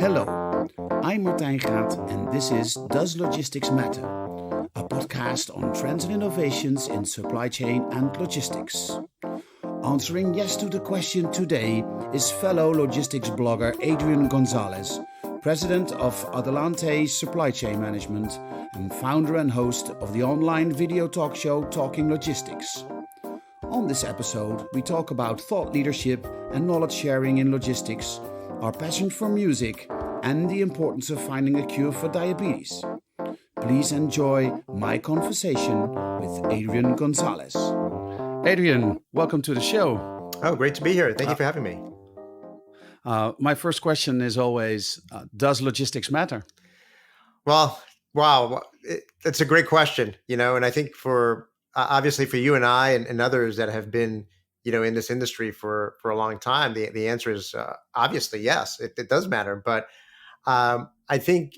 Hello, I'm Martijn Graat and this is Does Logistics Matter? A podcast on trends and innovations in supply chain and logistics. Answering yes to the question today is fellow logistics blogger Adrian Gonzalez, president of Adelante Supply Chain Management and founder and host of the online video talk show Talking Logistics. On this episode, we talk about thought leadership and knowledge sharing in logistics, our passion for music, and the importance of finding a cure for diabetes. Please enjoy my conversation with Adrian Gonzalez. Adrian, welcome to the show. Oh, great to be here. Thank you for having me. My first question is always, does logistics matter? Well, wow, it's a great question, and I think for obviously for you and I and others that have been, in this industry for a long time, the answer is obviously yes, it does matter. But I think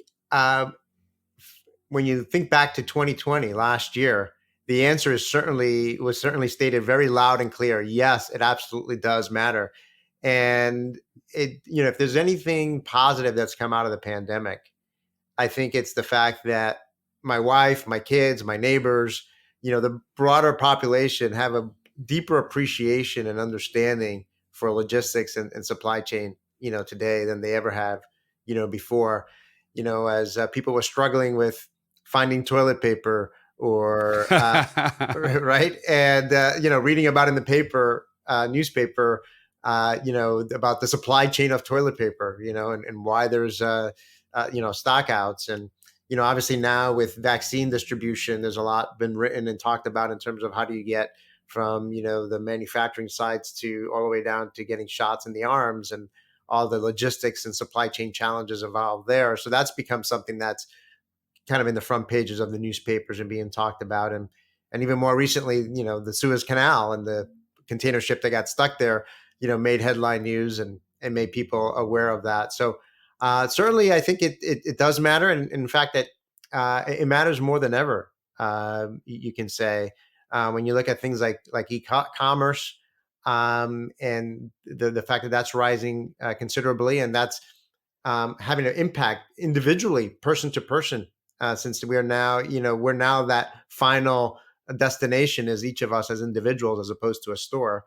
when you think back to 2020, last year, the answer was certainly stated very loud and clear. Yes, it absolutely does matter. And if there's anything positive that's come out of the pandemic, I think it's the fact that my wife, my kids, my neighbors, the broader population have a deeper appreciation and understanding for logistics and supply chain, today than they ever have, before, as people were struggling with finding toilet paper or, right. And, reading about in the paper, newspaper, about the supply chain of toilet paper, and why there's, stockouts. And, obviously now with vaccine distribution, there's a lot been written and talked about in terms of how do you get from, the manufacturing sites to all the way down to getting shots in the arms and all the logistics and supply chain challenges involved there. So that's become something that's kind of in the front pages of the newspapers and being talked about. And even more recently, the Suez Canal and the container ship that got stuck there, made headline news and made people aware of that. So certainly, I think it does matter. And in fact, that it matters more than ever, you can say, when you look at things like e-commerce and the fact that that's rising considerably. And that's having an impact individually, person to person, since we are now, we're now that final destination as each of us as individuals, as opposed to a store.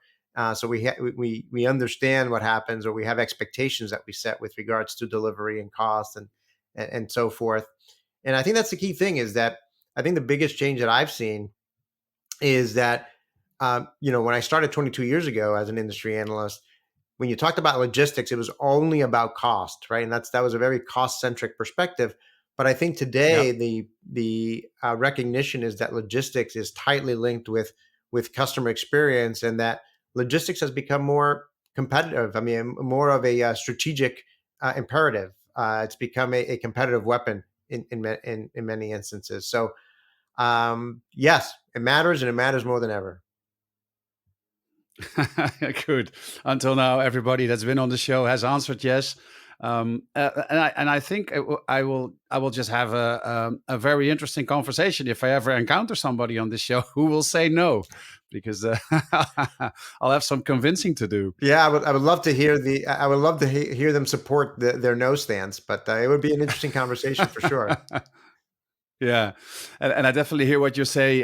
So we understand what happens, or we have expectations that we set with regards to delivery and cost and so forth. And I think that's the key thing, is that I think the biggest change that I've seen is that, when I started 22 years ago as an industry analyst, when you talked about logistics, it was only about cost, right? And that was a very cost-centric perspective. But I think today the recognition is that logistics is tightly linked with customer experience, and that logistics has become more competitive. I mean, more of a strategic imperative. It's become a competitive weapon in many instances. So yes, it matters, and it matters more than ever. Good. Until now, everybody that's been on the show has answered yes. And I think I will just have a very interesting conversation if I ever encounter somebody on this show who will say no, because I'll have some convincing to do. Yeah, I would love to hear hear them support their no stance, but it would be an interesting conversation for sure. Yeah, and I definitely hear what you say.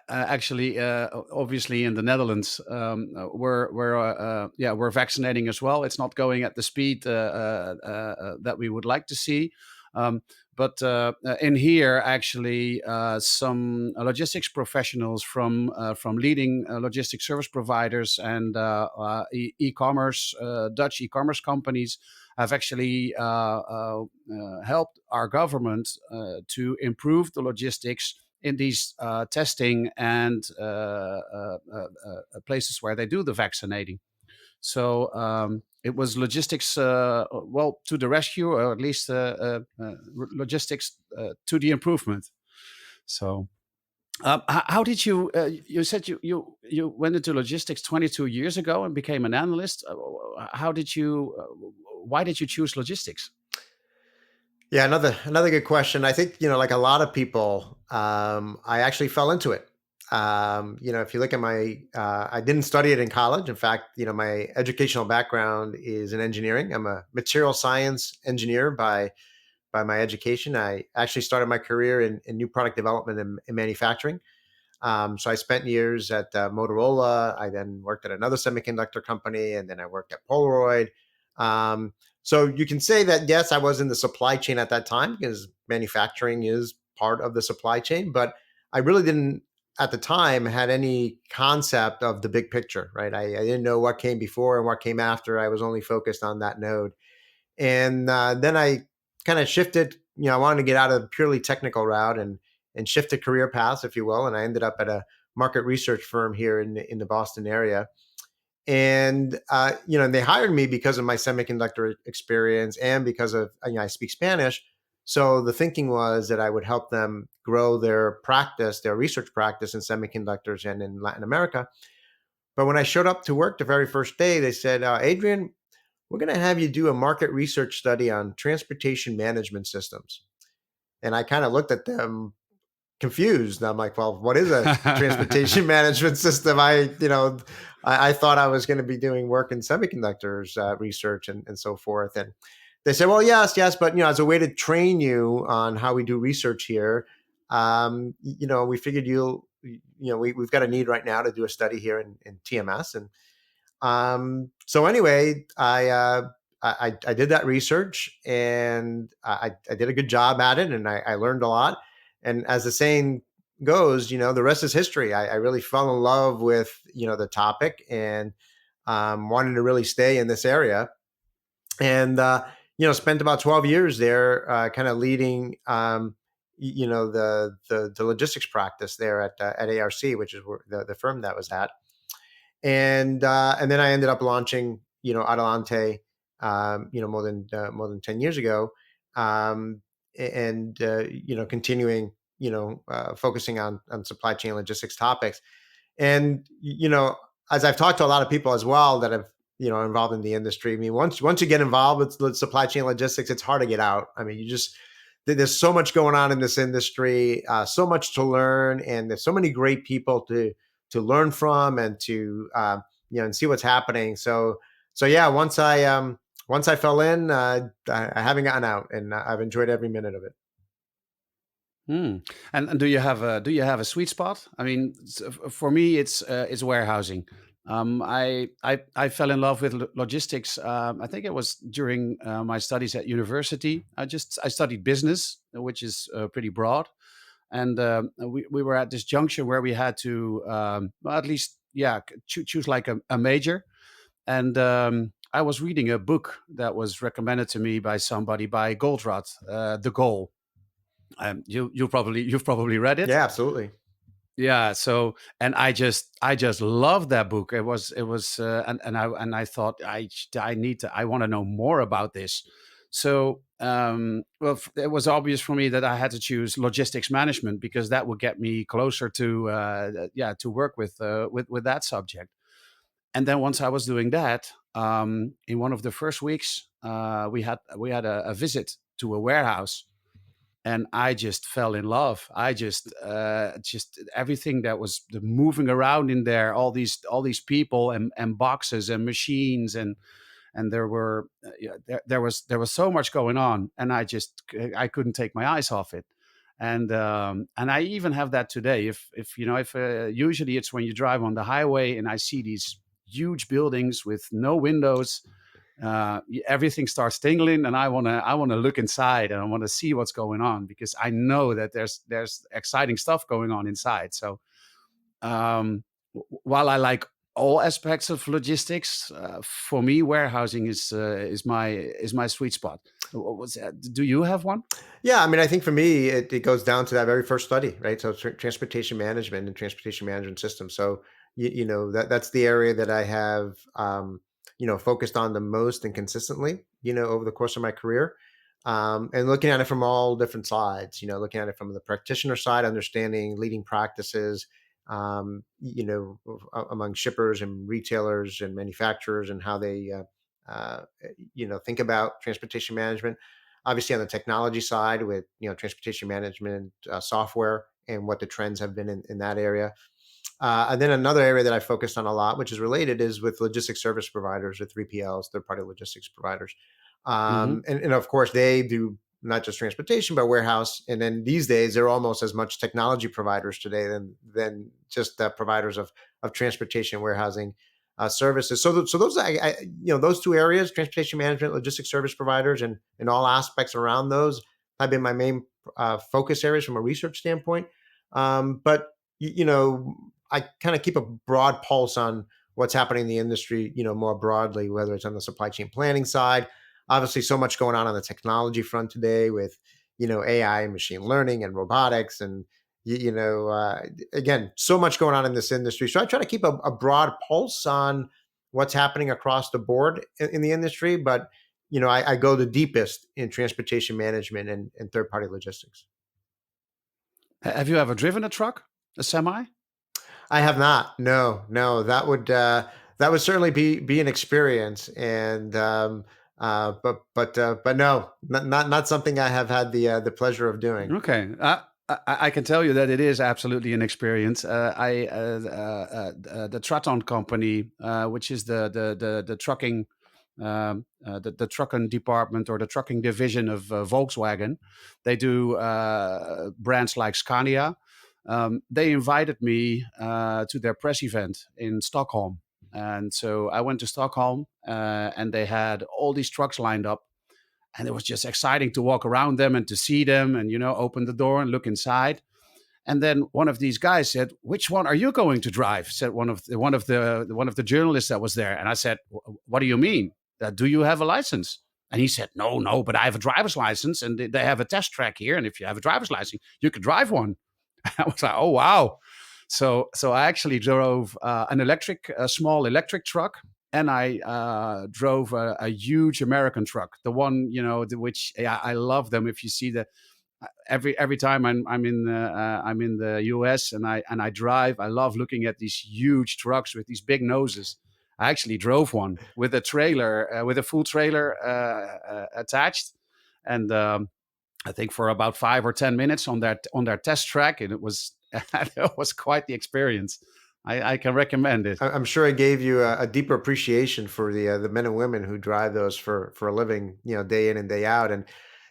Actually, obviously, in the Netherlands, we're vaccinating as well. It's not going at the speed that we would like to see, but in here, actually, some logistics professionals from leading logistics service providers and e-commerce, Dutch e-commerce companies have actually helped our government to improve the logistics in these testing and places where they do the vaccinating. So it was logistics, to the rescue, or at least logistics to the improvement. So how did you, you said you went into logistics 22 years ago and became an analyst. Why did you choose logistics? Yeah, another good question. I think, like a lot of people, I actually fell into it. If you look at I didn't study it in college. In fact, my educational background is in engineering. I'm a material science engineer by my education. I actually started my career in new product development and manufacturing. So I spent years at Motorola. I then worked at another semiconductor company, and then I worked at Polaroid. Um, so you can say that, yes, I was in the supply chain at that time because manufacturing is part of the supply chain, but I really didn't at the time had any concept of the big picture, right? I didn't know what came before and what came after. I was only focused on that node. And then I kind of shifted. I wanted to get out of the purely technical route and shifted career paths, if you will. And I ended up at a market research firm here in the Boston area. And they hired me because of my semiconductor experience and because of I speak Spanish. So the thinking was that I would help them grow their practice, their research practice in semiconductors and in Latin America. But when I showed up to work the very first day, they said, Adrian, we're going to have you do a market research study on transportation management systems. And I kind of looked at them confused. I'm like, well, what is a transportation management system? I thought I was going to be doing work in semiconductors research and so forth. And they said, well, yes, but as a way to train you on how we do research here, we figured we've got a need right now to do a study here in TMS. And so anyway, I did that research and I did a good job at it, and I learned a lot. And as the saying goes, the rest is history. I really fell in love with the topic and wanted to really stay in this area, and spent about 12 years there, kind of leading the logistics practice there at ARC, which is where the firm that was at. And then I ended up launching, Adelante, more than 10 years ago, and continuing, focusing on supply chain logistics topics. And as I've talked to a lot of people as well that have involved in the industry. I mean, once you get involved with supply chain logistics, it's hard to get out. I mean, there's so much going on in this industry, so much to learn, and there's so many great people to learn from and to and see what's happening. So yeah, once I fell in, I haven't gotten out, and I've enjoyed every minute of it. Hmm. And do you have a sweet spot? I mean, for me, it's warehousing. I fell in love with logistics. I think it was during my studies at university. I studied business, which is pretty broad, and we were at this junction where we had to well, at least choose like a major. And I was reading a book that was recommended to me by somebody by Goldratt, The Goal. You've probably read it. Yeah, absolutely. Yeah. So, and I just loved that book. And I thought I want to know more about this. So, well, it was obvious for me that I had to choose logistics management because that would get me closer to work with that subject. And then once I was doing that, in one of the first weeks, we had a visit to a warehouse, and I just fell in love. I just everything that was moving around in there, all these people and boxes and machines, and there were yeah, there was so much going on, and I couldn't take my eyes off it. And I even have that today. If usually it's when you drive on the highway and I see these huge buildings with no windows, everything starts tingling, and I want to look inside, and I want to see what's going on because I know that there's exciting stuff going on inside. So while I like all aspects of logistics, for me warehousing is my sweet spot. Do you have one? Yeah, I mean, I think for me, it goes down to that very first study, right? So transportation management and transportation management systems. So that's the area that I have focused on the most and consistently, over the course of my career. And looking at it from all different sides, looking at it from the practitioner side, understanding leading practices, among shippers and retailers and manufacturers and how they, think about transportation management. Obviously, on the technology side, with transportation management software and what the trends have been in that area. And then another area that I focused on a lot, which is related, is with logistics service providers or 3PLs, third-party logistics providers. Hmm. And of course, they do not just transportation, but warehouse. And then these days, they're almost as much technology providers today than just providers of transportation, warehousing services. So those, those two areas, transportation management, logistics service providers, and all aspects around those have been my main focus areas from a research standpoint. But I kind of keep a broad pulse on what's happening in the industry, more broadly, whether it's on the supply chain planning side. Obviously, so much going on the technology front today with, AI and machine learning and robotics and, again, so much going on in this industry. So I try to keep a broad pulse on what's happening across the board in the industry. But, I go the deepest in transportation management and third-party logistics. Have you ever driven a truck, a semi? I have not. No, no. That would certainly be an experience, and but no, not something I have had the pleasure of doing. Okay. I can tell you that it is absolutely an experience. The Traton company, which is the trucking the trucking department or the trucking division of Volkswagen, they do brands like Scania. They invited me to their press event in Stockholm, and so I went to Stockholm, and they had all these trucks lined up. And it was just exciting to walk around them and to see them and, open the door and look inside. And then one of these guys said, "Which one are you going to drive?" Said one of the journalists that was there. And I said, "What do you mean? Do you have a license?" And he said, "No, but I have a driver's license and they have a test track here. And if you have a driver's license, you could drive one." I was like, "Oh, wow." So I actually drove a small electric truck, and I drove a huge American truck, the one which I love them. If you see every time I'm in the US and I drive, I love looking at these huge trucks with these big noses. I actually drove one with a trailer, with a full trailer attached, and I think for about 5 or 10 minutes on their test track, and it was it was quite the experience. I can recommend it. I'm sure it gave you a deeper appreciation for the men and women who drive those for a living, day in and day out. And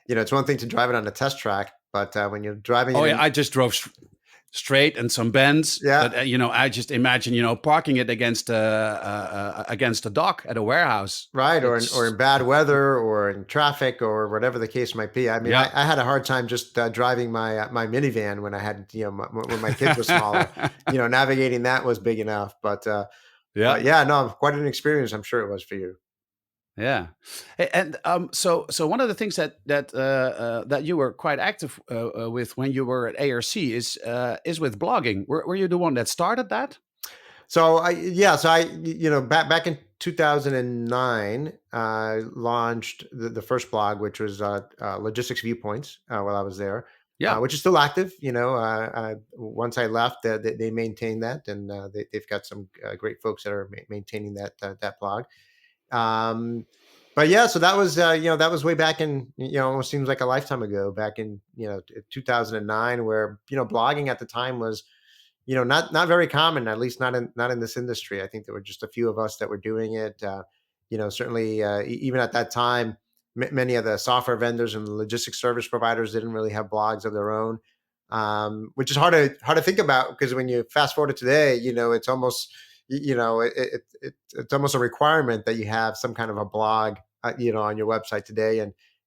it's one thing to drive it on a test track, but when you're driving, Oh yeah, I just drove straight and some bends. Yeah. But I just imagine parking it against a dock at a warehouse, right, or in bad weather or in traffic or whatever the case might be. I mean, Yeah. I had a hard time just driving my minivan when I had when my kids were smaller. Navigating that was big enough, but Yeah. yeah, no, quite an experience. I'm sure it was for you. Yeah, and so one of the things that you were quite active with when you were at ARC is with blogging. Were you the one that started that? So back in 2009, I launched the first blog, which was Logistics Viewpoints, while I was there, Yeah, which is still active. Once I left, they maintain that, and they've got some great folks that are maintaining that blog. But yeah, so that was that was way back in almost seems like a lifetime ago, back in 2009, where blogging at the time was not very common, at least not in this industry. I think there were just a few of us that were doing it. Certainly even at that time, many of the software vendors and the logistics service providers didn't really have blogs of their own, which is hard to think about, because when you fast forward to today, it's almost it's almost a requirement that you have some kind of a blog, on your website today,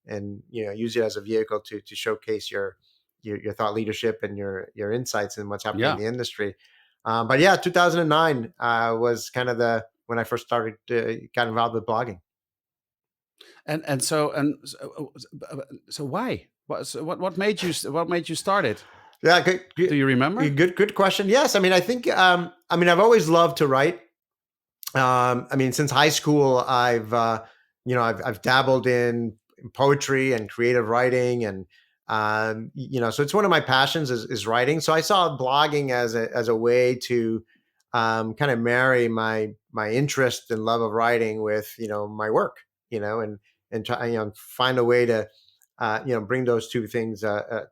and use it as a vehicle to showcase your thought leadership and your insights in what's happening yeah. in the industry. But yeah, 2009 was kind of when I first started got involved with blogging. So why? What made you start it? Yeah, good, Do you remember? good question. Yes, I mean, I think I've always loved to write. Since high school, I've dabbled in poetry and creative writing, and so it's one of my passions is writing. So I saw blogging as a way to kind of marry my interest and love of writing with my work, and try find a way to bring those two things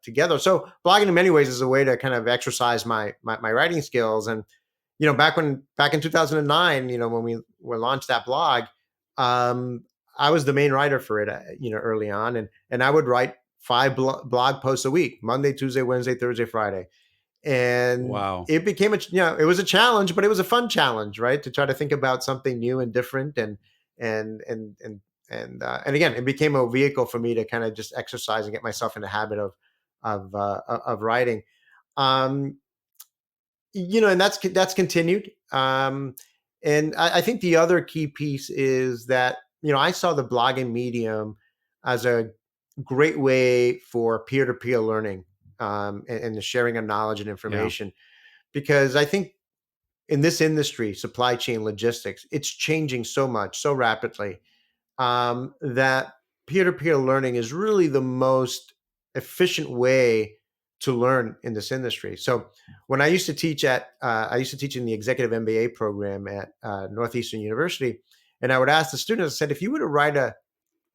together. So blogging in many ways is a way to kind of exercise my writing skills. And back in 2009, when we launched that blog, um, I was the main writer for it, early on, and I would write five blog posts a week: Monday, Tuesday, Wednesday, Thursday, Friday. And Wow. it became it was a challenge, but it was a fun challenge, right? To try to think about something new and different, and and and and again, it became a vehicle for me to kind of just exercise and get myself in the habit of writing. Um, and that's continued. And I think the other key piece is that I saw the blogging medium as a great way for peer-to-peer learning, and the sharing of knowledge and Yeah. information, because I think in this industry, supply chain logistics, it's changing so much so rapidly, that peer-to-peer learning is really the most efficient way to learn in this industry. So when I used to teach in the executive MBA program at Northeastern University, and I would ask the students, I said, if you were to write a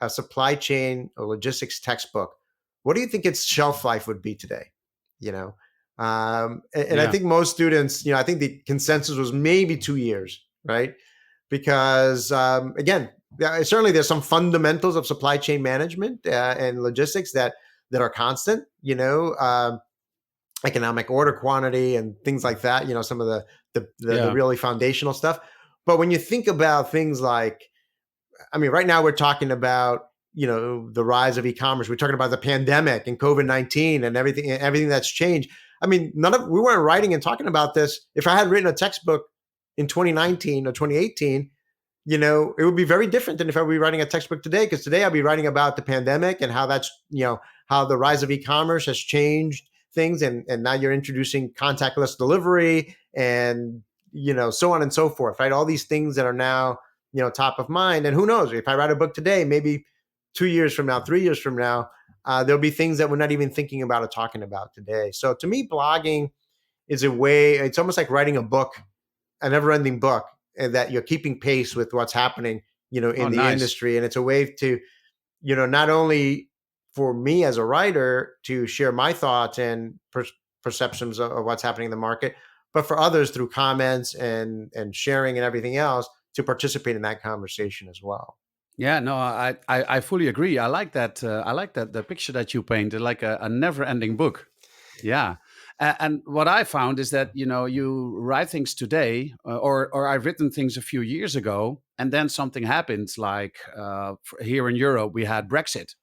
supply chain or logistics textbook, what do you think its shelf life would be today? You know, and I Yeah. think most students, I think the consensus was maybe 2 years, right? Because again, certainly there's some fundamentals of supply chain management and logistics that are constant. Economic order quantity and things like that. Some of the Yeah. really foundational stuff. But when you think about things like, I mean, right now we're talking about the rise of e-commerce. We're talking about the pandemic and COVID-19 and everything that's changed. I mean, we weren't writing and talking about this. If I had written a textbook in 2019 or 2018, it would be very different than if I were writing a textbook today, because today I'll be writing about the pandemic and how that's, how the rise of e-commerce has changed things. And now you're introducing contactless delivery and, so on and so forth, right? All these things that are now, top of mind. And who knows, if I write a book today, maybe 2 years from now, 3 years from now, there'll be things that we're not even thinking about or talking about today. So to me, blogging is a way, it's almost like writing a book, a never-ending book, and that you're keeping pace with what's happening, Oh, in the nice. industry. And it's a way to, not only for me as a writer to share my thoughts and perceptions of what's happening in the market, but for others through comments and sharing and everything else to participate in that conversation as well. Yeah, no, I fully agree. I like that. I like that the picture that you painted, like a never-ending book. Yeah, and what I found is that you write things today, or I've written things a few years ago, and then something happens. Like here in Europe, we had Brexit,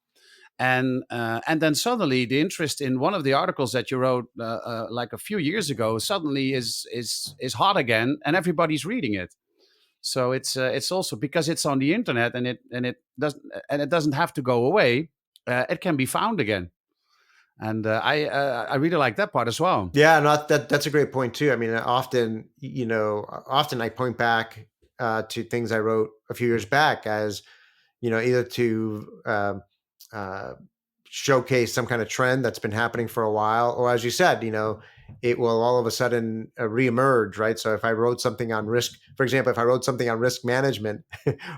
and then suddenly the interest in one of the articles that you wrote like a few years ago suddenly is hot again, and everybody's reading it. So it's also because it's on the internet, and it doesn't have to go away. It can be found again, and I really like that part as well. Yeah, no, that's a great point too. I mean, often I point back to things I wrote a few years back as, either to uh, showcase some kind of trend that's been happening for a while, or as you said, it will all of a sudden reemerge, right? So if I wrote something on risk, for example, if I wrote something on risk management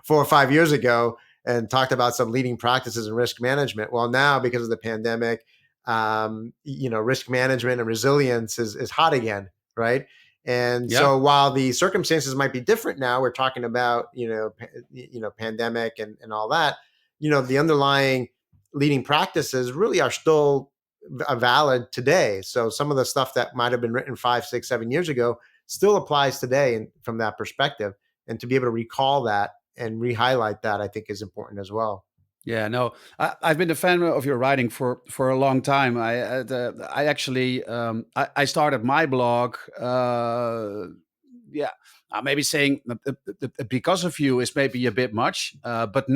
4 or 5 years ago and talked about some leading practices in risk management, well, now because of the pandemic, risk management and resilience is hot again, right? And Yeah, so while the circumstances might be different now, we're talking about pandemic and all that. The underlying leading practices really are still valid today. So some of the stuff that might have been written 5, 6, 7 years ago still applies today, and from that perspective, and to be able to recall that and re-highlight that, I think is important as well. yeah. No, I've been a fan of your writing for a long time. I actually I started my blog. Yeah, maybe saying because of you is maybe a bit much, but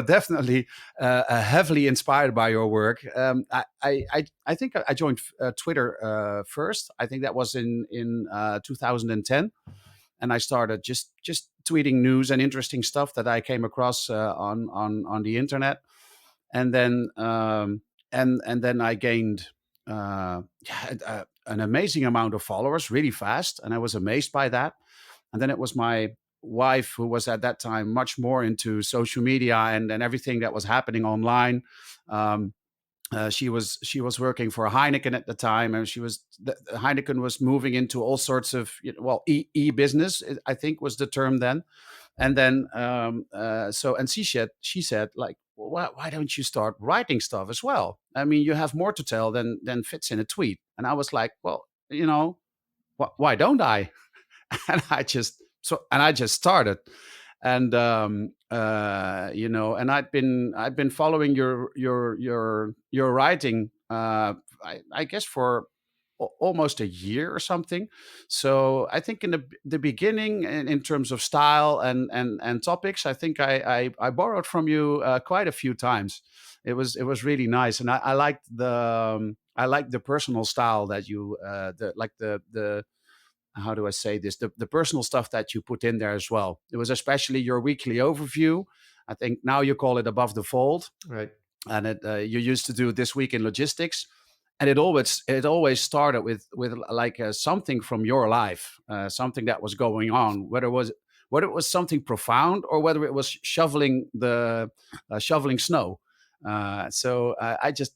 definitely heavily inspired by your work. I think I joined Twitter first. I think that was in 2010, and I started just tweeting news and interesting stuff that I came across on the internet, and then and then I gained an amazing amount of followers really fast, and I was amazed by that. And then it was my wife who was at that time much more into social media and everything that was happening online. Um, She was working for Heineken at the time, and Heineken was moving into all sorts of business. I think was the term then. And then and she said like, well, why don't you start writing stuff as well? I mean, you have more to tell than fits in a tweet. And I was like, well, why don't I? And I just started. And and I'd been following your writing, I guess for almost a year or something. So I think in the beginning, in terms of style and topics, I think I borrowed from you quite a few times. It was really nice, and I liked the personal style that you the how do I say this, the personal stuff that you put in there as well. It was especially your weekly overview. I think now you call it Above the Fold, Right. and you used to do This Week in Logistics, and it always started with like something from your life, something that was going on, whether it was something profound or whether it was shoveling snow. So I just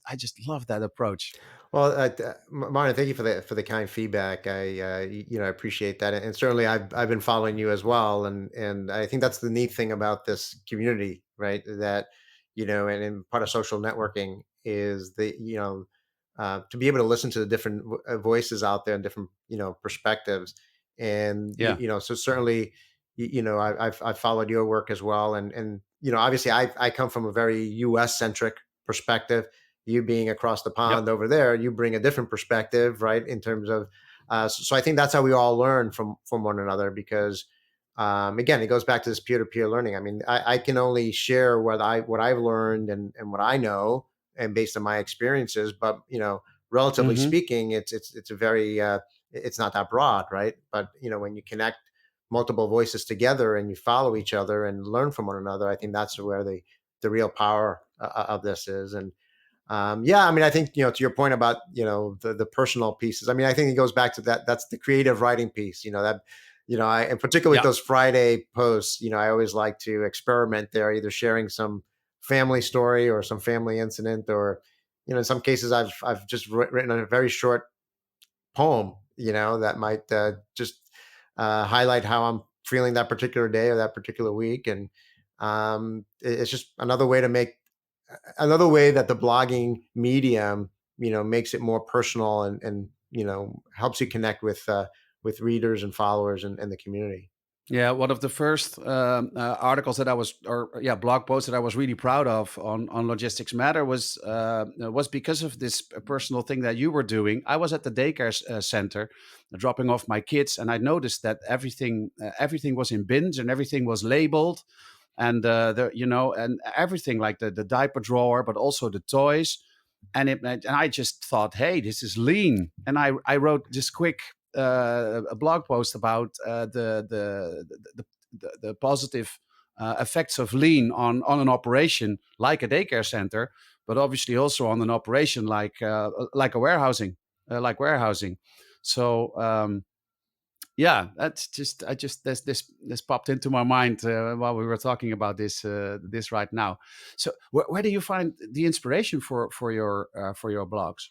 love that approach. Well, Martin, thank you for the kind feedback. I appreciate that, and certainly I've been following you as well, and I think that's the neat thing about this community, right? That and part of social networking is to be able to listen to the different voices out there and different perspectives, and Yeah. so certainly I've followed your work as well, and obviously I come from a very U.S. centric perspective. You being across the Yep. pond over there, you bring a different perspective, right? In terms of, so I think that's how we all learn from one another, because again, it goes back to this peer to peer learning. I mean, I can only share what I've learned and what I know, and based on my experiences. But relatively Hmm. speaking, it's a very it's not that broad, right? But when you connect multiple voices together and you follow each other and learn from one another, I think that's where the real power of this is. And yeah, I mean, I think to your point about the personal pieces. I mean, I think it goes back to that. That's the creative writing piece. That I, and particularly with Yeah. those Friday posts. I always like to experiment there, either sharing some family story or some family incident, or in some cases I've just written a very short poem. That might just highlight how I'm feeling that particular day or that particular week, and it's just another way that the blogging medium, makes it more personal, and helps you connect with readers and followers and the community. Yeah, one of the first articles that I was, or yeah, blog posts that I was really proud of on Logistics Matter was because of this personal thing that you were doing. I was at the daycare center, dropping off my kids, and I noticed that everything was in bins and everything was labeled, and and everything like the diaper drawer, but also the toys, and I just thought, hey, this is lean, and I wrote this quick a blog post about the positive effects of lean on an operation like a daycare center, but obviously also on an operation like a warehousing. So yeah, that's just I just this popped into my mind while we were talking about this right now. So where do you find the inspiration for your blogs?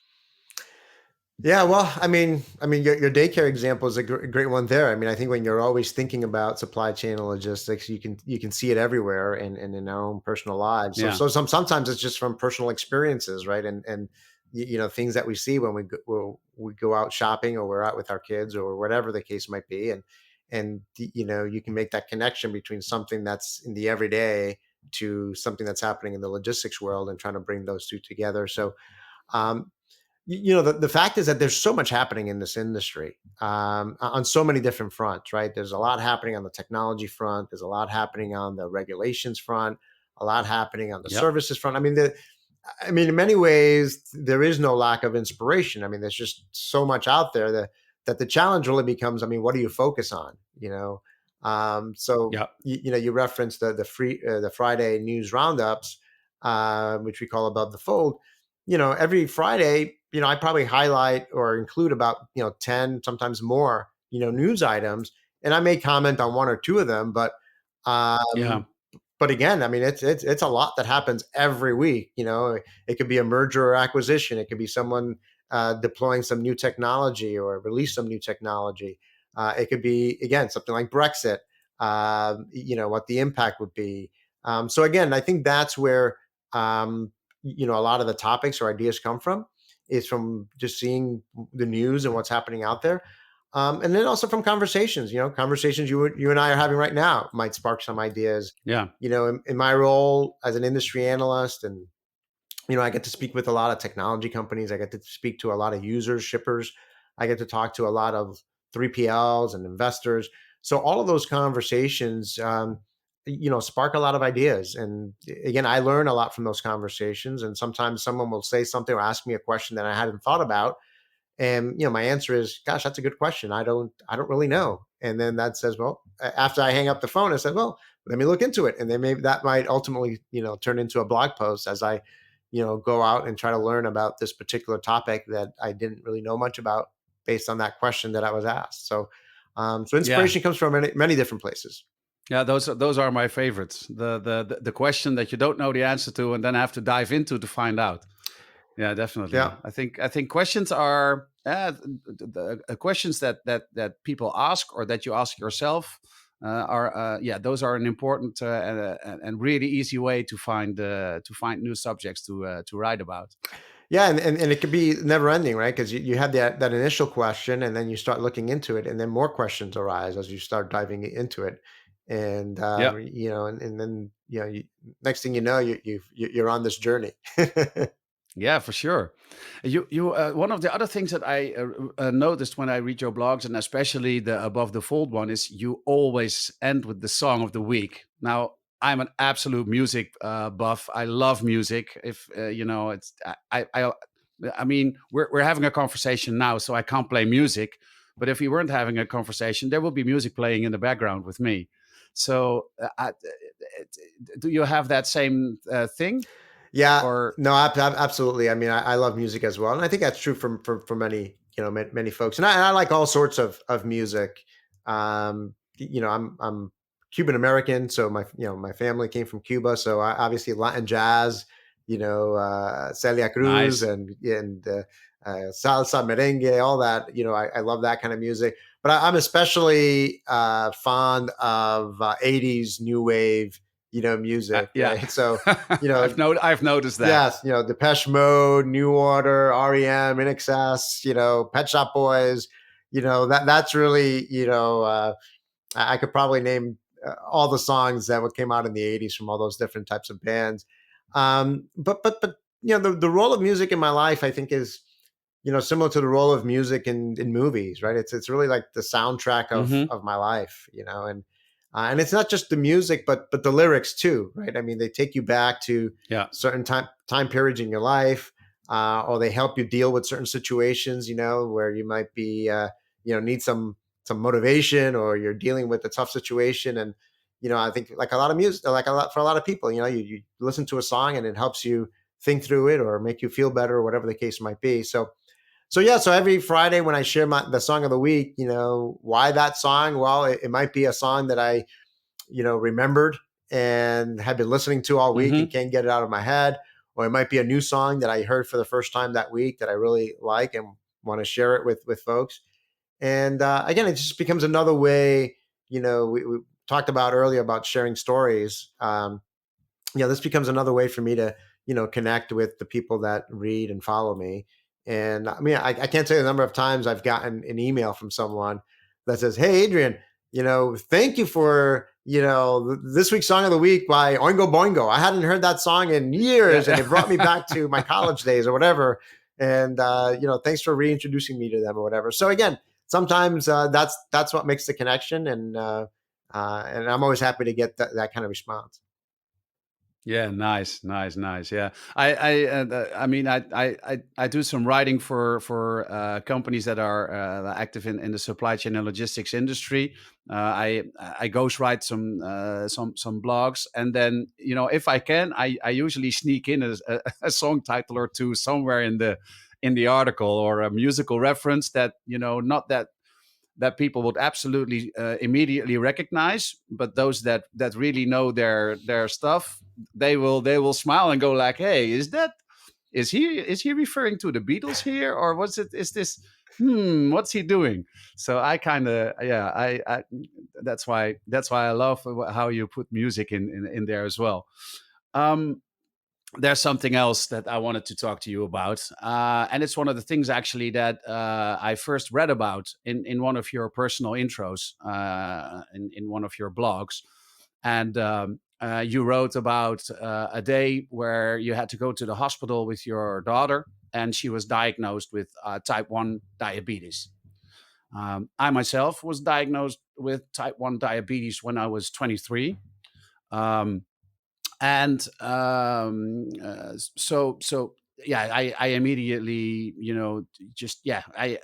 Yeah, well, I mean, your daycare example is a great one there. I mean, I think when you're always thinking about supply chain and logistics, you can see it everywhere and in our own personal lives. So Yeah. so sometimes it's just from personal experiences, right? And things that we see when we go out shopping, or we're out with our kids, or whatever the case might be, and you can make that connection between something that's in the everyday to something that's happening in the logistics world, and trying to bring those two together. So um, the fact is that there's so much happening in this industry, on so many different fronts, right? There's a lot happening on the technology front. There's a lot happening on the regulations front, a lot happening on the Yep. services front. I mean, in many ways, there is no lack of inspiration. I mean, there's just so much out there that the challenge really becomes, I mean, what do you focus on? So Yep. you referenced the Friday news roundups, which we call Above the Fold. Every Friday, I probably highlight or include about 10, sometimes more, news items, and I may comment on one or two of them, but Yeah. um, but again, I mean, it's a lot that happens every week. It could be a merger or acquisition. It could be someone deploying some new technology or release some new technology. It could be, again, something like Brexit. What the impact would be. So again, I think that's where a lot of the topics or ideas come from, is from just seeing the news and what's happening out there. And then also from conversations, conversations you and I are having right now might spark some ideas. Yeah. In my role as an industry analyst, and I get to speak with a lot of technology companies. I get to speak to a lot of users, shippers. I get to talk to a lot of 3PLs and investors. So all of those conversations, spark a lot of ideas. And again, I learn a lot from those conversations. And sometimes someone will say something or ask me a question that I hadn't thought about, and my answer is, gosh, that's a good question. I don't really know. And then that says, well, after I hang up the phone, I said, well, let me look into it. And then maybe that might ultimately, turn into a blog post as I, go out and try to learn about this particular topic that I didn't really know much about based on that question that I was asked. So Yeah. inspiration comes from many different places. Yeah, those are my favorites. The question that you don't know the answer to and then have to dive into to find out. Yeah, definitely. Yeah. I think questions are questions that people ask or that you ask yourself are those are an important and really easy way to find new subjects to write about. Yeah, and it could be never ending, right? Because you have that initial question, and then you start looking into it, and then more questions arise as you start diving into it, and Yeah. and then next thing you know, you're on this journey. Yeah, for sure. You one of the other things that I noticed when I read your blogs, and especially the Above the Fold one, is you always end with the song of the week. Now, I'm an absolute music buff. I love music. If it's I mean, we're having a conversation now, so I can't play music. But if we weren't having a conversation, there would be music playing in the background with me. So, do you have that same thing, Yeah, or? no, absolutely. I mean, I love music as well, and I think that's true for many, many folks. And I like all sorts of music. I'm Cuban American, so my family came from Cuba, so I obviously Latin jazz, Celia Cruz Nice. and salsa, merengue, all that. I love that kind of music. But I'm especially fond of '80s new wave, music, Yeah, right? So, you know, I've noticed that. yes, Depeche Mode, New Order, REM, In Excess, Pet Shop Boys, that's really, I could probably name all the songs that came out in the '80s from all those different types of bands. But the role of music in my life, I think, is similar to the role of music in movies, right? It's really like the soundtrack of Hmm. of my life, and it's not just the music, but the lyrics too, right? I mean, they take you back to Yeah. certain time periods in your life, or they help you deal with certain situations, where you might be, need some motivation, or you're dealing with a tough situation. And I think, like a lot of music, like a lot for a lot of people, you listen to a song and it helps you think through it or make you feel better, or whatever the case might be. So yeah, so every Friday when I share the song of the week, why that song? Well, it might be a song that I, remembered and had been listening to all week and Hmm. can't get it out of my head. Or it might be a new song that I heard for the first time that week that I really like and want to share it with folks. And again, it just becomes another way. We talked about earlier about sharing stories. This becomes another way for me to, connect with the people that read and follow me. And I mean, I can't tell you the number of times I've gotten an email from someone that says, "Hey, Adrian, thank you for, this week's song of the week by Oingo Boingo. I hadn't heard that song in years, and it brought me back to my college days or whatever. And, thanks for reintroducing me to them or whatever." So again, sometimes that's what makes the connection. And I'm always happy to get that kind of response. Yeah, nice. Yeah, I mean, I do some writing for companies that are active in the supply chain and logistics industry. I ghostwrite some blogs, and then if I can, I usually sneak in a song title or two somewhere in the article, or a musical reference that not that that people would absolutely immediately recognize, but those that really know their stuff, they will smile and go like, "Hey, is he referring to the Beatles here, or is this what's he doing?" So I kind of, yeah, I that's why I love how you put music in there as well. Um, there's something else that I wanted to talk to you about, and it's one of the things actually that I first read about in one of your personal intros, in one of your blogs, and you wrote about a day where you had to go to the hospital with your daughter, and she was diagnosed with type 1 diabetes. I myself was diagnosed with type 1 diabetes when I was 23. Um, and so yeah, I immediately, just, yeah, I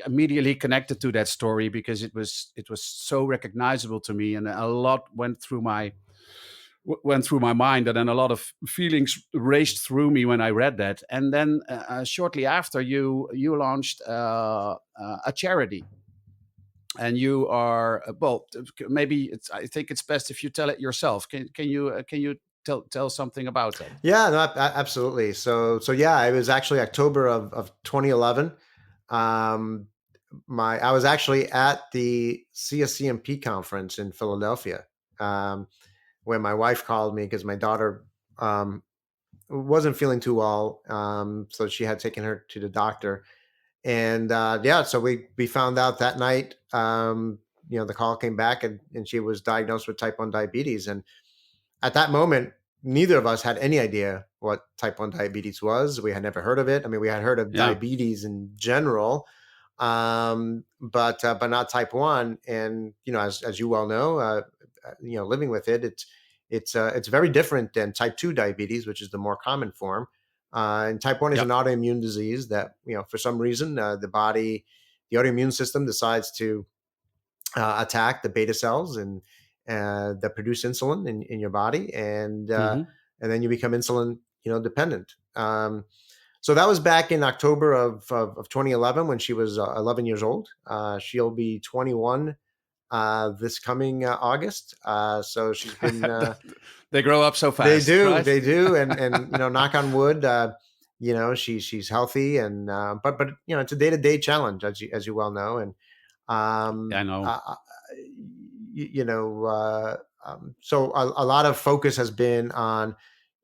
immediately connected to that story because it was so recognizable to me, and a lot went through my mind, and then a lot of feelings raced through me when I read that. And then shortly after, you launched a charity, and you are, well, maybe I think it's best if you tell it yourself. Can you tell something about that? Yeah, no, absolutely. So yeah, it was actually October of 2011. Um, I was actually at the CSCMP conference in Philadelphia, um, when my wife called me because my daughter um, wasn't feeling too well, so she had taken her to the doctor, and yeah, so we found out that night. The call came back, and she was diagnosed with type 1 diabetes, and at that moment, neither of us had any idea what type 1 diabetes was. We had never heard of it. I mean, we had heard of Yeah. diabetes in general, but not type 1. And as you well know, living with it, it's very different than type 2 diabetes, which is the more common form. And type 1 is an Yep. autoimmune disease that, for some reason, the autoimmune system decides to attack the beta cells and that produce insulin in your body, Hmm. and then you become insulin dependent. So that was back in October of 2011 when she was 11 years old. She'll be 21 this coming August. So she's been They grow up so they fast, do, right? they do, and knock on wood, she's healthy, and but it's a day to day challenge, as you well know, and Yeah, I um, know. uh, uh, so a lot of focus has been on,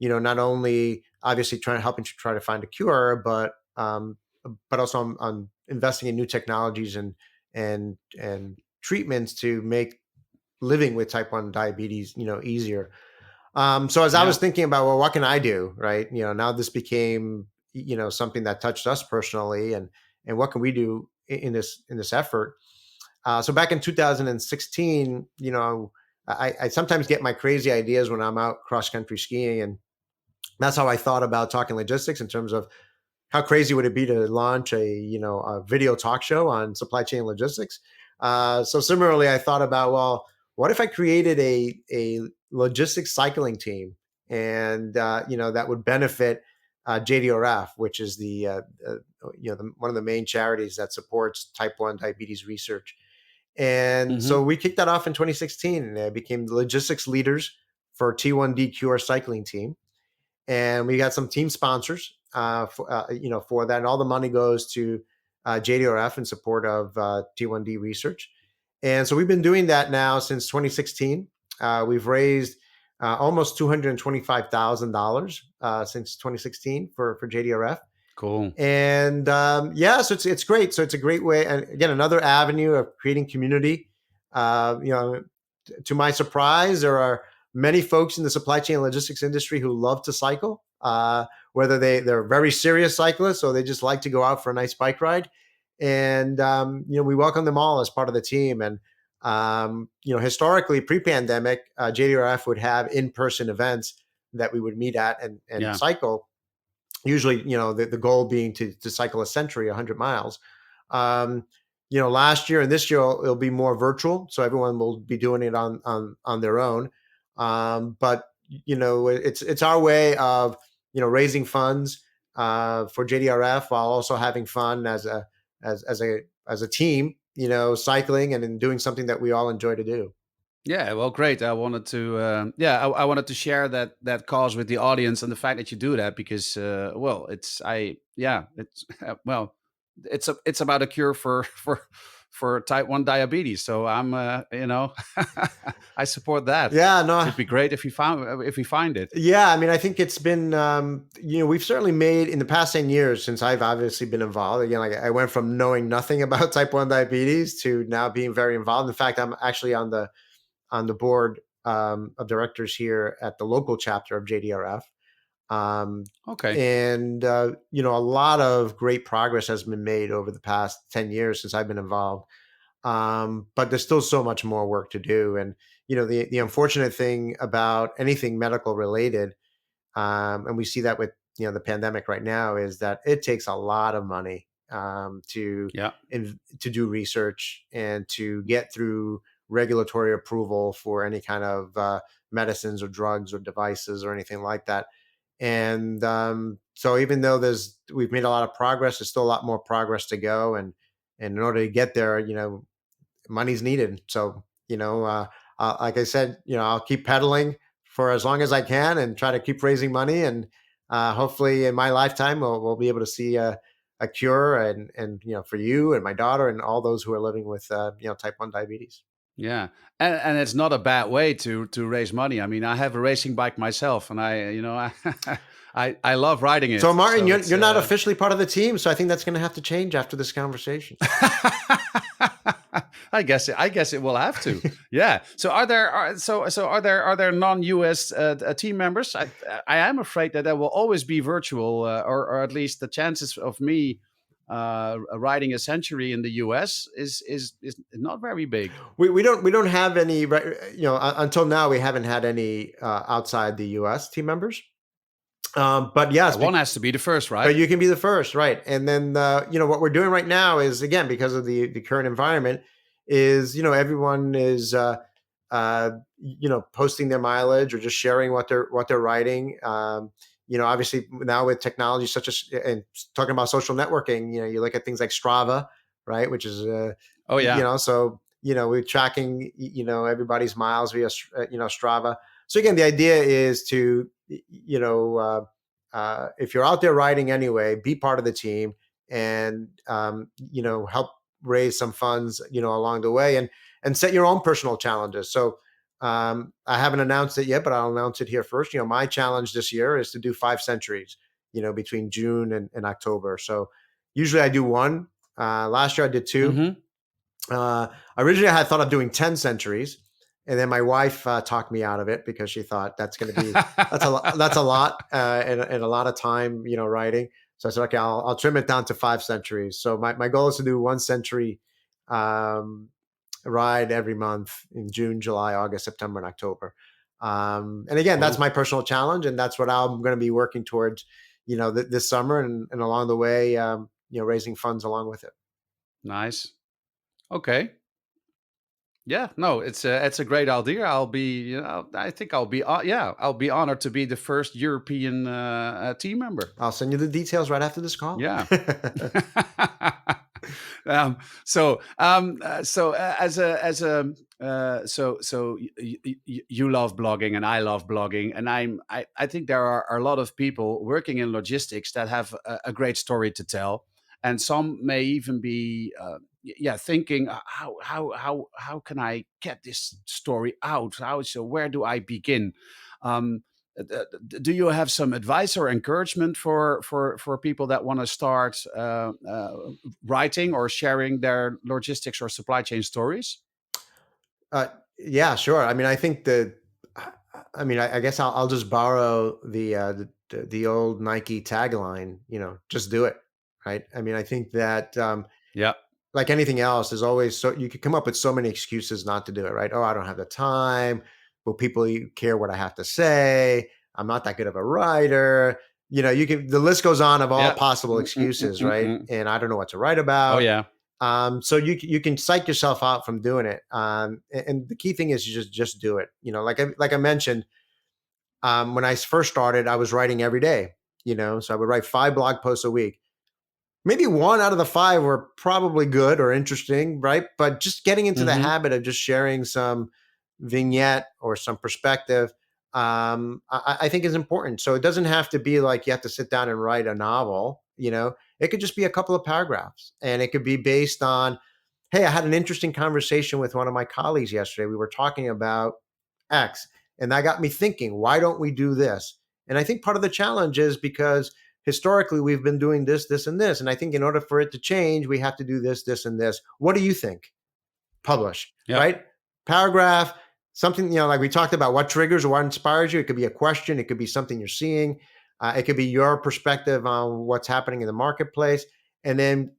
not only obviously helping to try to find a cure, but also on investing in new technologies and treatments to make living with type 1 diabetes, easier. So as I was Yeah. thinking about, well, what can I do, right? Now this became, something that touched us personally, and what can we do in this effort? So back in 2016, I sometimes get my crazy ideas when I'm out cross country skiing, and that's how I thought about talking logistics in terms of how crazy would it be to launch a video talk show on supply chain logistics. So similarly, I thought about, well, what if I created a logistics cycling team, and that would benefit JDRF, which is one of the main charities that supports type 1 diabetes research. And Hmm. so we kicked that off in 2016, and I became the logistics leaders for T1D cycling team. And we got some team sponsors, for that. And all the money goes to JDRF in support of T1D research. And so we've been doing that now since 2016. We've raised almost $225,000 since 2016 for JDRF. Cool. And yeah, so it's great. So it's a great way, and again, another avenue of creating community. Uh, you know, to my surprise, there are many folks in the supply chain logistics industry who love to cycle, whether they're very serious cyclists or they just like to go out for a nice bike ride. And we welcome them all as part of the team. And historically, pre-pandemic, JDRF would have in-person events that we would meet at and Yeah. cycle. Usually, the goal being to cycle a century, 100 miles. Um, last year and this year it'll be more virtual, so everyone will be doing it on their own. But it's our way of raising funds for JDRF while also having fun as a team, cycling and in doing something that we all enjoy to do. Yeah, well, great. I wanted to, I wanted to share that cause with the audience and the fact that you do that because, well, it's well, it's about a cure for type 1 diabetes. So I'm, I support that. Yeah, no, It'd be great if we find it. yeah. I mean, I think it's been, we've certainly made in the past 10 years since I've obviously been involved. Again, like I went from knowing nothing about type 1 diabetes to now being very involved. In fact, I'm actually on the board of directors here at the local chapter of JDRF. Okay. And, a lot of great progress has been made over the past 10 years since I've been involved. But there's still so much more work to do. And, the unfortunate thing about anything medical related, and we see that with, the pandemic right now, is that it takes a lot of money Yeah. to do research and to get through regulatory approval for any kind of medicines or drugs or devices or anything like that. And so even though we've made a lot of progress, there's still a lot more progress to go. And in order to get there, money's needed. So, like I said, I'll keep pedaling for as long as I can and try to keep raising money. And hopefully in my lifetime, we'll be able to see a cure and, for you and my daughter and all those who are living with, type 1 diabetes. Yeah, and it's not a bad way to raise money. I mean, I have a racing bike myself, and I love riding it. So Martin, So you're not officially part of the team. So I think that's going to have to change after this conversation. I guess it will have to. Yeah. So are there non-US team members? I am afraid that there will always be virtual, or at least the chances of me riding a century in the US is not very big. We don't have any, right, until now we haven't had any outside the US team members. But yes, One has to be the first, right? but you can be the first, right? And then what we're doing right now is, again, because of the current environment, is everyone is posting their mileage or just sharing what they're writing. Obviously now with technology such as, and talking about social networking, you look at things like Strava, right, which is Oh yeah. so we're tracking everybody's miles via Strava. So again, the idea is to if you're out there riding anyway, be part of the team and help raise some funds along the way and set your own personal challenges. So I haven't announced it yet, but I'll announce it here first. My challenge this year is to do 5 centuries, between June and October. So usually I do one. Last year I did 2. Mm-hmm. Originally I had thought of doing 10 centuries. And then my wife talked me out of it because she thought that's a lot and a lot of time, writing. So I said, okay, I'll trim it down to 5 centuries. So my goal is to do 1 century ride every month in June, July, August, September, and October. And again, that's my personal challenge, and that's what I'm going to be working towards, this summer and along the way, raising funds along with it. Nice. Okay. Yeah, no, it's a great idea. I think I'll be honored to be the first European team member. I'll send you the details right after this call. Yeah. So you love blogging and I love blogging, and I think there are a lot of people working in logistics that have a great story to tell, and some may even be thinking how can I get this story out? Where do I begin? Do you have some advice or encouragement for people that want to start writing or sharing their logistics or supply chain stories? Yeah, sure. I mean, I think I guess I'll just borrow the old Nike tagline, just do it. Right. I mean, I think that, Yeah. like anything else, there's always, so you could come up with so many excuses not to do it. Right. Oh, I don't have the time. Will people care what I have to say? I'm not that good of a writer. The list goes on of all possible excuses. Right. And I don't know what to write about. Oh yeah. So you can psych yourself out from doing it. And the key thing is you just do it. Like I mentioned, when I first started, I was writing every day, so I would write 5 blog posts a week. maybe 1 out of the 5 were probably good or interesting, right? But just getting into the Mhm. habit of just sharing some vignette or some perspective, I think is important. So it doesn't have to be like you have to sit down and write a novel. It could just be a couple of paragraphs, and it could be based on, hey, I had an interesting conversation with one of my colleagues yesterday. We were talking about X, and that got me thinking, why don't we do this? And I think part of the challenge is because historically we've been doing this, this, and this. And I think in order for it to change, we have to do this, this, and this. What do you think? Publish, Yeah. right? Paragraph, something, like we talked about, what triggers or what inspires you. It could be a question, it could be something you're seeing, it could be your perspective on what's happening in the marketplace. And then,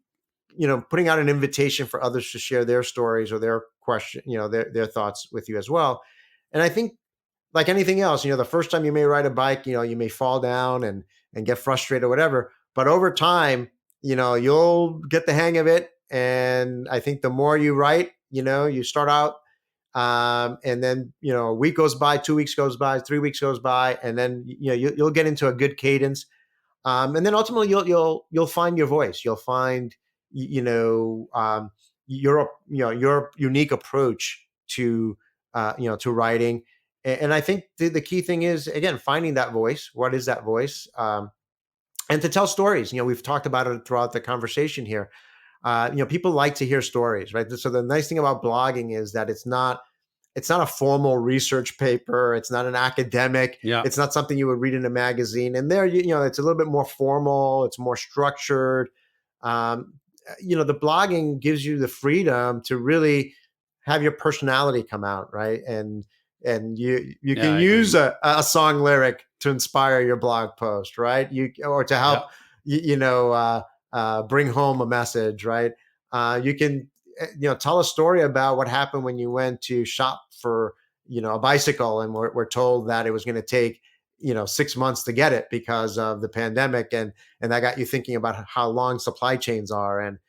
putting out an invitation for others to share their stories or their question, their thoughts with you as well. And I think, like anything else, the first time you may ride a bike, you may fall down and get frustrated or whatever. But over time, you'll get the hang of it. And I think the more you write, you start out, and then a week goes by, 2 weeks goes by, 3 weeks goes by, and then you'll get into a good cadence. And then ultimately you'll find your voice. You'll find your unique approach to to writing. And I think the key thing is, again, finding that voice. What is that voice? And to tell stories. We've talked about it throughout the conversation here. People like to hear stories, right? So the nice thing about blogging is that it's not a formal research paper. It's not an academic. Yeah. It's not something you would read in a magazine. And there, it's a little bit more formal. It's more structured. The blogging gives you the freedom to really have your personality come out, right? And you can use a song lyric to inspire your blog post, right? Or to help, bring home a message, right? You can tell a story about what happened when you went to shop for a bicycle, and we're told that it was going to take 6 months to get it because of the pandemic, and that got you thinking about how long supply chains are, and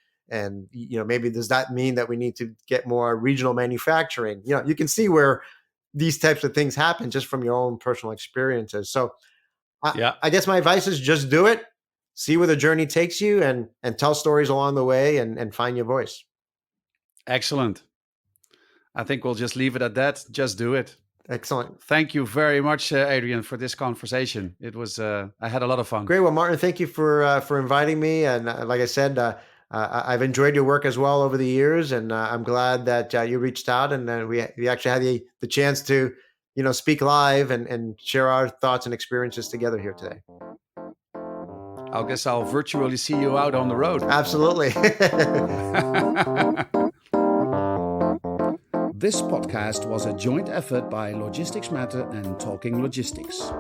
maybe does that mean that we need to get more regional manufacturing? You can see where these types of things happen just from your own personal experiences. So I guess my advice is just do it, see where the journey takes you, and tell stories along the way, and find your voice. Excellent. I think we'll just leave it at that. Just do it. Excellent. Thank you very much, Adrian, for this conversation. It was I had a lot of fun. Great. Well, Martin, thank you for inviting me. And like I said, I've enjoyed your work as well over the years, and I'm glad that you reached out, and we actually had the chance to speak live and share our thoughts and experiences together here today. I guess I'll virtually see you out on the road. Absolutely. This podcast was a joint effort by Logistics Matter and Talking Logistics.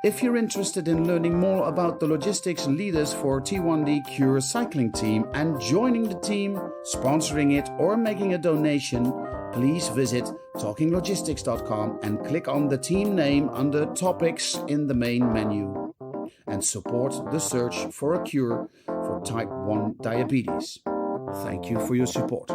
If you're interested in learning more about the logistics leaders for T1D Cure Cycling Team and joining the team, sponsoring it, or making a donation, please visit talkinglogistics.com and click on the team name under Topics in the main menu, and support the search for a cure for type 1 diabetes. Thank you for your support.